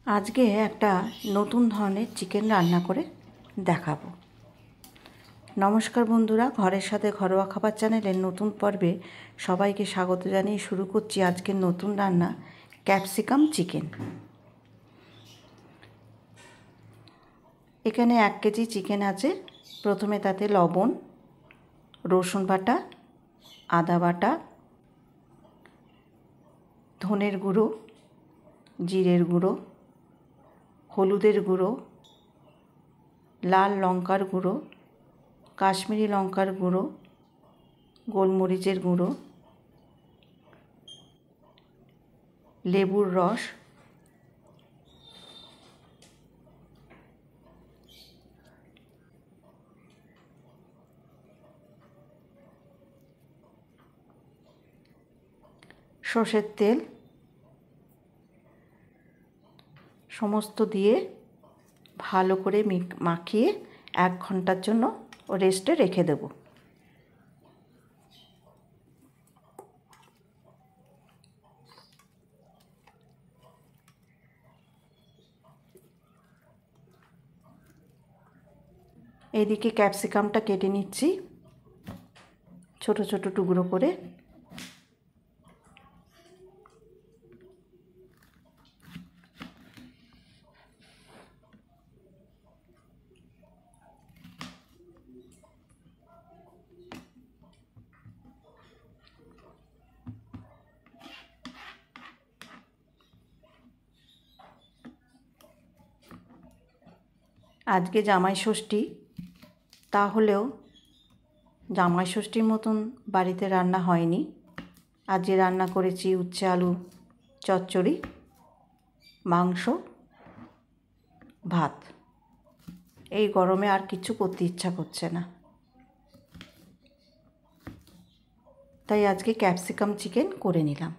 আজকে একটা নতুন ধরনের চিকেন রান্না করে দেখাবো। নমস্কার বন্ধুরা, ঘরের সাথে ঘরোয়া খাবার চ্যানেলের নতুন পর্বে সবাইকে স্বাগত জানিয়ে শুরু করছি আজকের নতুন রান্না ক্যাপসিকাম চিকেন। এখানে 1 কেজি চিকেন আছে। প্রথমে তাতে লবণ, রসুন বাটা, আদা বাটা, ধনের গুঁড়ো, জিরের গুঁড়ো, হলুদের গুঁড়ো, লাল লঙ্কার গুঁড়ো, কাশ্মীরি লঙ্কার গুঁড়ো, গোলমরিচের গুঁড়ো, লেবুর রস, সর্ষের তেল সমস্ত দিয়ে ভালো করে মাখিয়ে 1 ঘন্টার জন্য রেস্টে রেখে দেব। এইদিকে ক্যাপসিকামটা কেটে নিচ্ছি ছোট ছোট টুকরো করে। আজকে জামাই ষষ্ঠী, তাহলেও জামাই ষষ্ঠীর মতন বাড়িতে রান্না হয়নি। আজকে রান্না করেছি উচ্ছে আলু চচ্চড়ি, মাংস, ভাত। এই গরমে আর কিছু করতে ইচ্ছা করছে না, তাই আজকে ক্যাপসিকাম চিকেন করে নিলাম।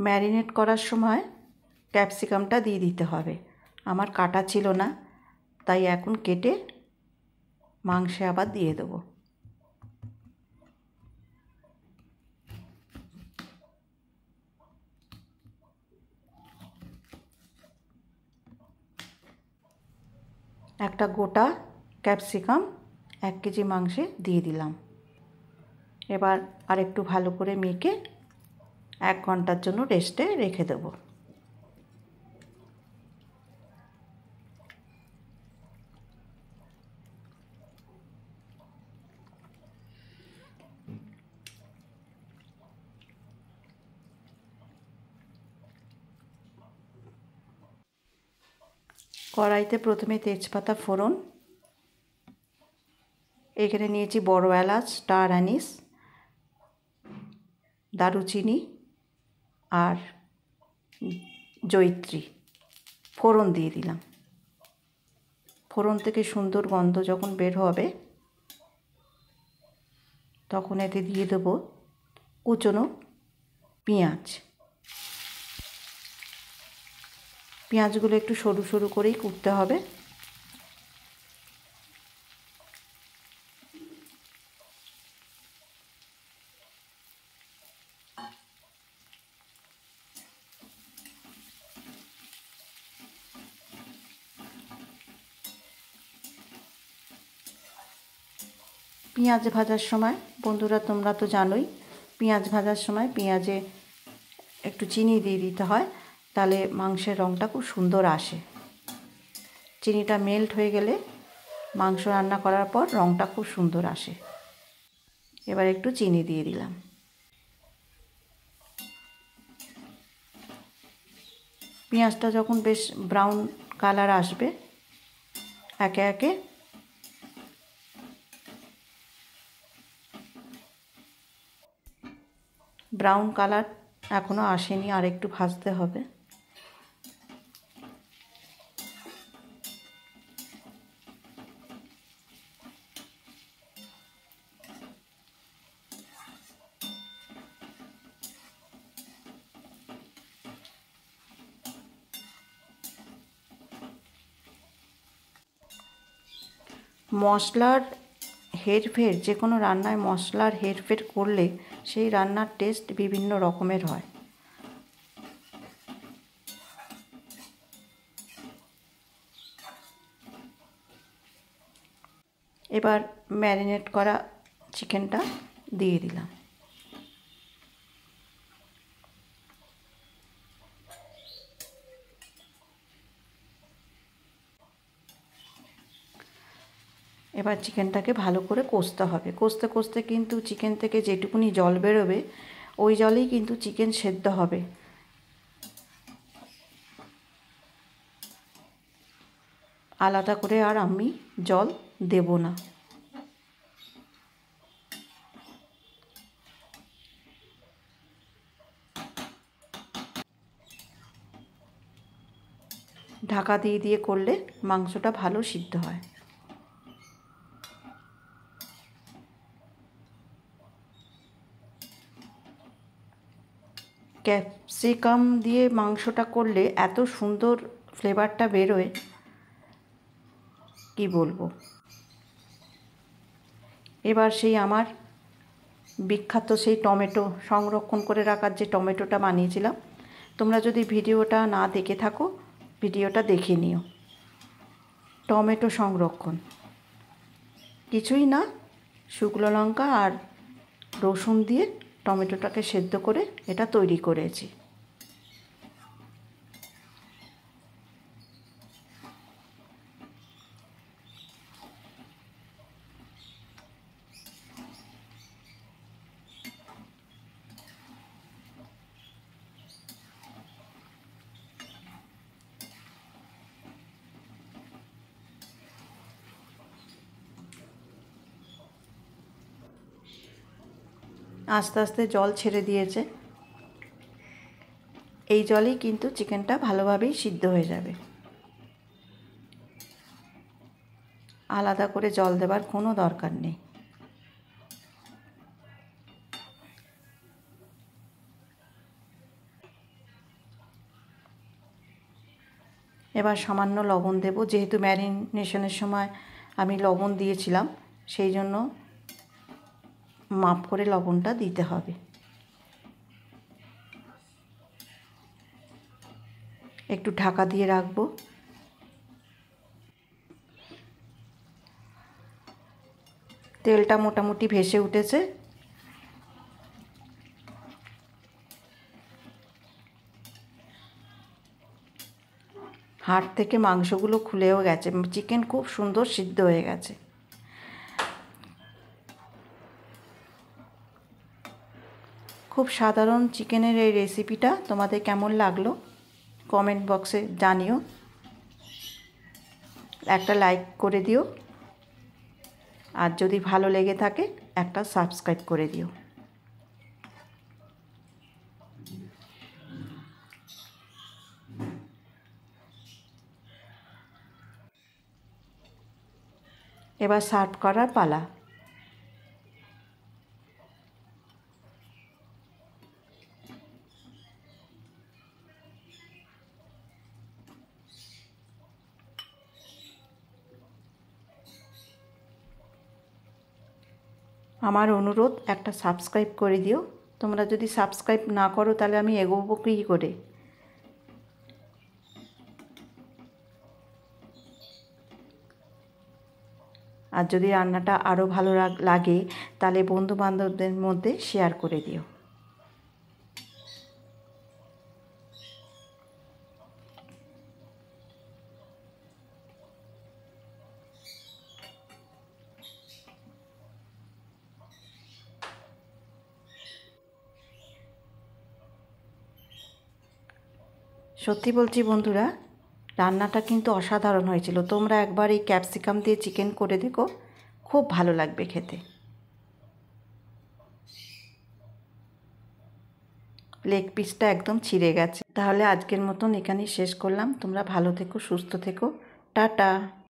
ম্যারিনেট করার সময় ক্যাপসিকামটা দিয়ে দিতে হবে। আমার কাটা ছিল না, তাই এখন কেটে মাংসে আবার দিয়ে দেবো। একটা গোটা ক্যাপসিকাম 1 কেজি মাংসে দিয়ে দিলাম। এবার আরেকটু ভালো করে মেখে 1 ঘন্টার জন্য রেস্টে রেখে দেব। কড়াইতে প্রথমে তেজপাতা ফোড়ন, এখানে নিয়েছি বড় এলাচ, স্টার অ্যানিস, দারুচিনি আর জয়িত্রী ফোড়ন দিয়ে দিলাম। ফোড়ন থেকে সুন্দর গন্ধ যখন বের হবে তখন এতে দিয়ে দেব কুচনো পেঁয়াজ। পেঁয়াজগুলো একটু সরু সরু করেই কুটতে হবে। পেঁয়াজ ভাজার সময় বন্ধুরা তোমরা তো জানোই, পেঁয়াজ ভাজার সময় পেঁয়াজে একটু চিনি দিয়ে দিতে হয়, তাহলে মাংসের রঙটা খুব সুন্দর আসে। চিনিটা মেল্ট হয়ে গেলে মাংস রান্না করার পর রঙটা খুব সুন্দর আসে। এবার একটু চিনি দিয়ে দিলাম। পেঁয়াজটা যখন বেশ ব্রাউন কালার আসবে, একে একে ব্রাউন কালার এখনও আসেনি, আর একটু ভাজতে হবে। মশলার হেরফের, যে কোনো রান্নায় মশলার হেরফের করলে সেই রান্নার টেস্ট বিভিন্ন রকমের হয়। এবার ম্যারিনেট করা চিকেনটা দিয়ে দিলাম। এবার চিকেনটাকে ভালো করে কষতে হবে। কষতে কষতে কিন্তু চিকেন থেকে যেটুকুনি জল বেরোবে ওই জলেই কিন্তু চিকেন সেদ্ধ হবে। আলাদা করে আর আমি জল দেব না। ঢাকা দিয়ে দিয়ে করলে মাংসটা ভালো সিদ্ধ হয়। ক্যাপসিকাম দিয়ে মাংসটা করলে এত সুন্দর ফ্লেভারটা বেরোয়, কি বলবো। এবার সেই আমার বিখ্যাত সেই টমেটো, সংরক্ষণ করে রাখার যে টমেটোটা বানিয়েছিলাম, তোমরা যদি ভিডিওটা না দেখে থাকো ভিডিওটা দেখে নিও। টমেটো সংরক্ষণ কিছুই না, শুকনো লঙ্কা আর রসুন দিয়ে টমেটোটাকে সেদ্ধ করে এটা তৈরি করেছি। আস্তে আস্তে জল ছেড়ে দিয়েছে। এই জলেই কিন্তু চিকেনটা ভালোভাবেই সিদ্ধ হয়ে যাবে। আলাদা করে জল দেবার কোনো দরকার নেই। এবার সামান্য লবণ দেব, যেহেতু ম্যারিনেশনের সময় আমি লবণ দিয়েছিলাম, সেই জন্য মাপ করে লবণটা দিতে হবে। একটু ঢাকা দিয়ে রাখবো। তেলটা মোটামুটি ভেসে উঠেছে। হাড় থেকে মাংসগুলো খুলেও গেছে। চিকেন খুব সুন্দর সিদ্ধ হয়ে গেছে। খুব সাধারণ চিকেনের এই রেসিপিটা তোমাদের কেমন লাগলো কমেন্ট বক্সে জানিও। একটা লাইক করে দিও, আর যদি ভালো লেগে থাকে একটা সাবস্ক্রাইব করে দিও। এবার সার্ভ করার পালা। আমার অনুরোধ, একটা সাবস্ক্রাইব করে দিও। তোমরা যদি সাবস্ক্রাইব না করো তাহলে আমি এগোবো কী করে। আর যদি রান্নাটা আরও ভালো লাগে তাহলে বন্ধুবান্ধবদের মধ্যে শেয়ার করে দিও। সত্যি বলছি বন্ধুরা, রান্নাটা কিন্তু অসাধারণ হয়েছিল। তোমরা একবার এই ক্যাপসিকাম দিয়ে চিকেন করে দেখো, খুব ভালো লাগবে খেতে। লেগ পিসটা একদম ছিঁড়ে গেছে। তাহলে আজকের মতন এখানেই শেষ করলাম। তোমরা ভালো থেকো, সুস্থ থেকো, টাটা।